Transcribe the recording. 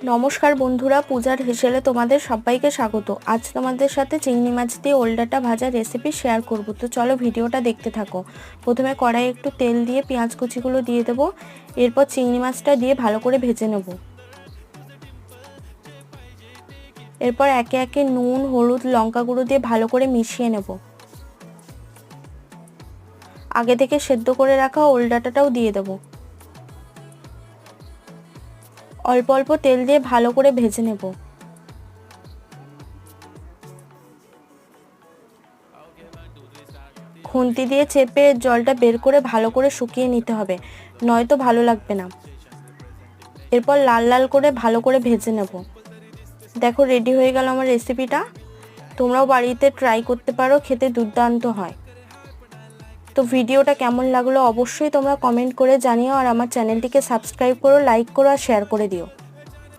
নমস্কার বন্ধুরা, পূজার হেসেলে তোমাদের সবাইকে স্বাগত। আজ তোমাদের সাথে চিংড়ি মাছ দিয়ে ওল ডাঁটা ভাজার রেসিপি শেয়ার করব। তো চলো ভিডিওটা দেখতে থাকো। প্রথমে কড়াইয়ে একটু তেল দিয়ে পেঁয়াজ কুচিগুলো দিয়ে দেবো। এরপর চিংড়ি মাছটা দিয়ে ভালো করে ভেজে নেব। এরপর একে একে নুন, হলুদ, লঙ্কা গুঁড়ো দিয়ে ভালো করে মিশিয়ে নেব। আগে থেকে সেদ্ধ করে রাখা ওল ডাঁটাটাও দিয়ে দেবো। অল্প অল্প তেল দিয়ে ভালো করে ভেজে নেব। খুন্তি দিয়ে চেপে জলটা বের করে ভালো করে শুকিয়ে নিতে হবে, নয়তো ভালো লাগবে না। এরপর লাল লাল করে ভালো করে ভেজে নেব। দেখো, রেডি হয়ে গেল আমার রেসিপিটা। তোমরাও বাড়িতে ট্রাই করতে পারো, খেতে দুর্দান্ত হয়। তো ভিডিওটা কেমন লাগলো অবশ্যই তোমরা কমেন্ট করে জানিও, আর আমার চ্যানেলটিকে সাবস্ক্রাইব করো, লাইক করো আর শেয়ার করে দিও।